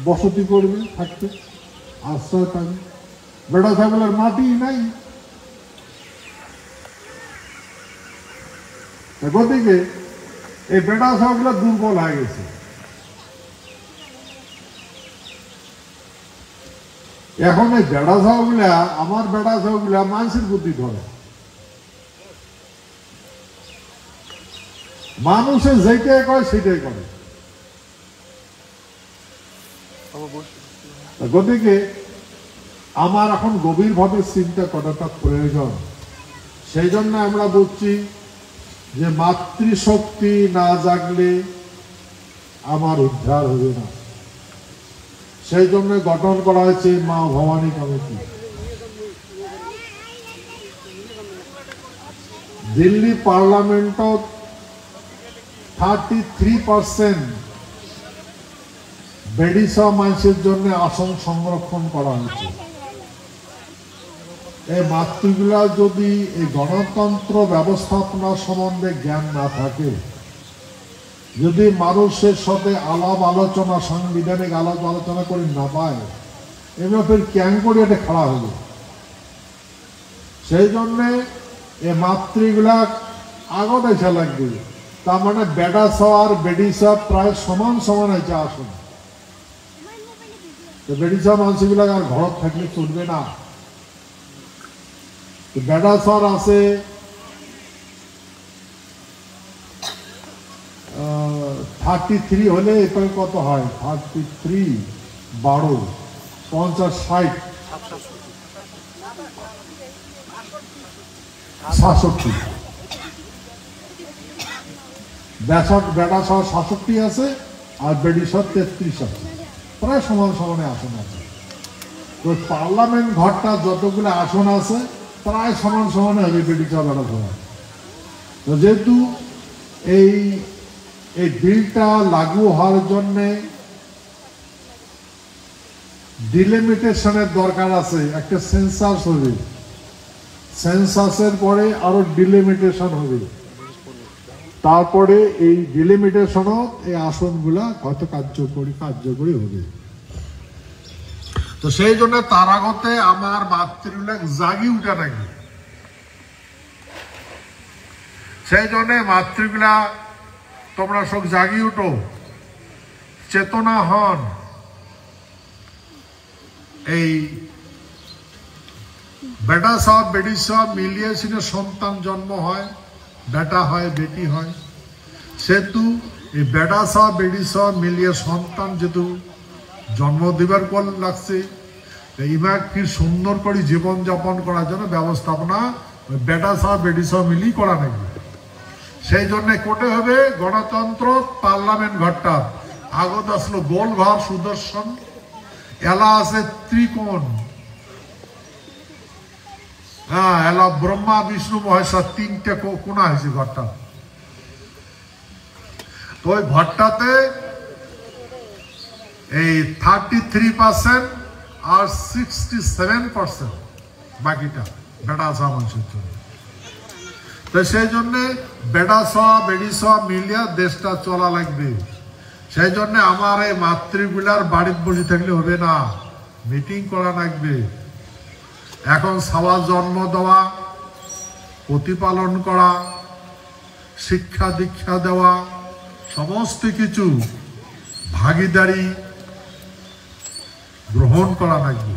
বসতি করবে, থাকতে আশ্রয় পাবে। বেড়া ছাগলের মাটি নাই, গতিকে এই বেড়া ছাগলগুলো দুর্বল হয়ে গেছে। এখন এই বেড়া ছাগলগুলা, আমার বেড়া ছাগলগুলা মানুষের বুদ্ধি ধরে, মানুষের যেটাই কয় সেটাই করে। গতিকে আমার এখন গভীরভাবে চিন্তা করাটা প্রয়োজন। সেই জন্য আমরা বলছি যে মাতৃশক্তি না জাগলে আমার উদ্ধার হবে না। সেই জন্য গঠন করা হয়েছে মা ভবানী কমিটি। দিল্লি পার্লামেন্টত 33% বেডিসা মানুষের জন্য আসন সংরক্ষণ করা হয়েছে। এই মাতৃগুলা যদি এই গণতন্ত্র ব্যবস্থাপনা সম্বন্ধে জ্ঞান না থাকে, যদি মানুষের সাথে আলাপ আলোচনা, সাংবিধানিক আলাপ আলোচনা করে না পায়, এগুলো ফের ক্যাং করে এটা খাড়া হবে। সেই জন্যে এই মাতৃগুলা আগত এসে লাগবে। তার মানে বেডাসা আর বেডিসা প্রায় সমান সমান হয়েছে আসন। বেডিসা মানুষগুলা আর ঘর থাকলে চলবে না। বেডাসার আছে 33 হলে এখানে কত হয়? 33 12 50 60 66। বেডাসার 66 আছে আর বেডিসার 33 আছে, প্রায় সমান সমানে আসন আছে। তো পার্লামেন্ট ঘরটা যতগুলো আসন আছে প্রায় সমান সমানে হবে বেডিসা বেডাসা। তো যেহেতু এই বিলটা লাগু হওয়ার জন্য ডিলিমিটেশনের দরকার আছে। একটা সেন্সাস হবে, সেন্সাসের পরে আরো ডিলিমিটেশন হবে, তারপরে এই ডিলিমিটেশনও এই আসনগুলা হয়তো কার্যকরী হবে। তো সেই জন্য তার আগতে আমার মাতৃগুলা জাগি উঠে নাকি, সেই জন্য মাতৃগুলা তোমরা সব জাগি উঠো, চেতনা হন। এই বেটা সব বেটি সব মিলিয়ে সিনে সন্তান জন্ম হয়, বেটা হয় বেটি হয়। সেহেতু এই বেটা সব বেটি সব মিলিয়ে সন্তান যেহেতু জন্ম দিবার পর লাগছে, ইমাক কি সুন্দর করে জীবনযাপন করার জন্য ব্যবস্থাপনা বেটা সব বেটি সব মিলিয়ে করা নাকি। সেই জন্য কোটে হবে গণতন্ত্র পার্লামেন্ট ঘরটা আগত আসলো গোল ঘর সুদর্শন, এলা আছে ত্রিকোণ। হ্যাঁ, এলা ব্রহ্মা বিষ্ণু মহেশ্বর 3টে কোণা হয়েছে ঘরটা। তো ওই ঘরটাতে এই 33% আর 67% বাকিটা বেডাসা মানুষের জন্য। তো সেই জন্য বেডাসা বেডিসা মিলিয়া দেশটা চলা লাগবে। সেই জন্য আমার এই মাতৃগুলার বাড়িতে বসে থাকলে হবে না, মিটিং করা লাগবে। এখন সবার জন্ম দেওয়া, প্রতিপালন করা, শিক্ষা দীক্ষা দেওয়া, সমস্ত কিছু ভাগিদারি গ্রহণ করা লাগবে।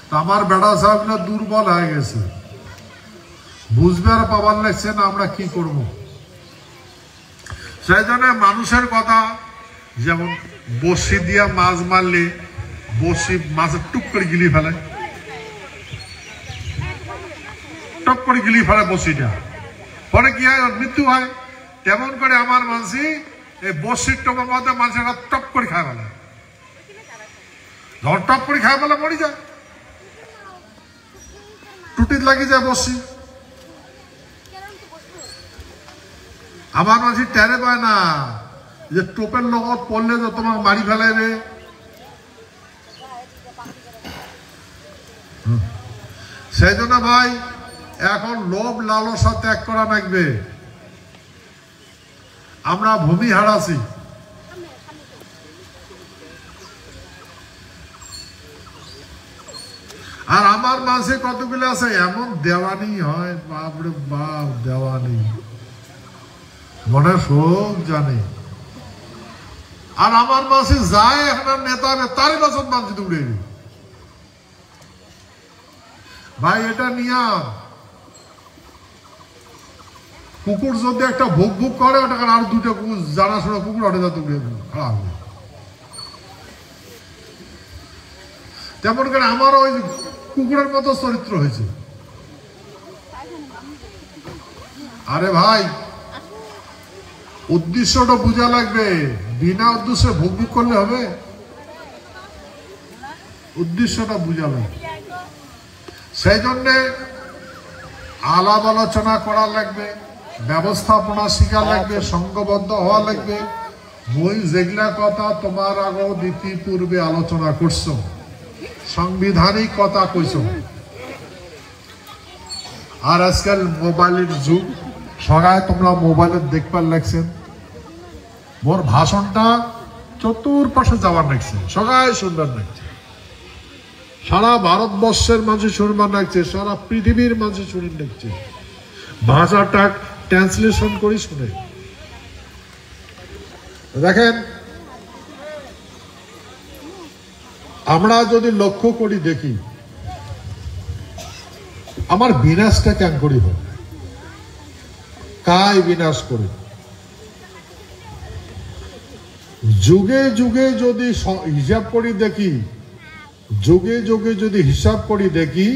তা আমার বেড়া সাহেবগুলো দুর্বল হয়ে গেছে, বুঝবে আর পাবার লাগছে না আমরা কি করব। সেই জন্য মানুষের কথা, যেমন বসি দিয়া মাছ মারলে বসি মাছের টুক করে গিলি ফেলে, টপ করে গিলি ফেলে বসিটা, পরে কি হয় মৃত্যু হয়। তেমন করে আমার মানসি এই বসির টপের মধ্যে মানুষের টপ করে খায় ফেলে, যখন টপ করে খায় ফেলে মরি যায়, টুটিত লাগি যায় বসি। আমার মানসি টেরে পায় না যে টোপের লগত পড়লে তো তোমার মারি ফেলাইবে। সেই জন্য ভাই এখন লোভ লালসা ত্যাগ করা লাগবে। আমরা ভূমি হারাছি। আর আমার মাঝে কতগুলো আছে এমন দেওয়ানি হয়, বাপরে বাপ, দেওয়ানি মনে শোক জানে। আর আমার মাঝে যায় এখন নেতা তারই বাসন মাঝে উড়ে ভাই, এটা নিয়ম। কুকুর যদি একটা ভুক ভুক করে, ওটা আর দুটো কুকুর জানাশোনা কুকুর ওটা যাতে উড়ে খারাপ হবে। তেমন করে আমার ওই কুকুরের মতো চরিত্র হয়েছে। আরে ভাই, উদ্দেশ্যটা বোঝা লাগবে। বিনা উদ্দেশ্যে ভুক ভুক করলে হবে? উদ্দেশ্যটা বোঝা লাগবে। সেই জন্যে আলাপ আলোচনা করা লাগবে, ব্যবস্থাপনা শিখা লাগবে, সংঘবদ্ধ হওয়া লাগবে। মই যেগুলা কথা তোমার আগে দিতি পূর্বে আলোচনা করছো, সাংবিধানিক কথা কইছো। আর আজকাল মোবাইলের যুগ, সবাই তোমরা মোবাইলে দেখবার লাগছেন। মোর ভাষণটা চতুর্পাশে যাওয়ার লাগছে, সবাই শুনবার লাগছে। সারা ভারতবর্ষের মাঝে শুনবার লাগছে, সারা পৃথিবীর মাঝে শুনে লাগছে। ভাষাটা ট্রান্সলেশন করি শুনে। দেখেন, আমরা যদি লক্ষ্য করি দেখি, আমার বিনাশটা কেন করি হয়, কাই বিনাশ করে। যুগে যুগে যদি হিসাব করি দেখি, যুগে যুগে যদি হিসাব করি দেখি,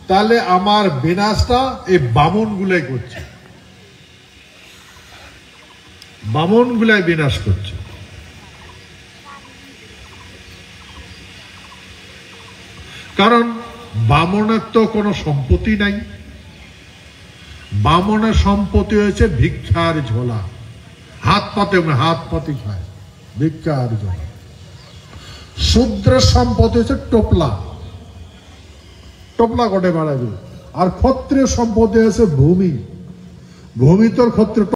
তাহলে আমার বিনাশটা এই বামন গুলাই করছে, বামন গুলাই বিনাশ করছে। কারণ বামনের তো কোনো সম্পত্তি নাই। বামনের সম্পত্তি হয়েছে ভিক্ষার ঝোলা, হাত পাতে খায়, ভিক্ষার ঝোলা। শূদ্রের সম্পত্তি হচ্ছে টোপলা, টোপলা গটে বাড়াবে। আর ক্ষত্রিয় সম্পত্তি হয়েছে ভূমি, ভূমি তোর ক্ষত্রিয়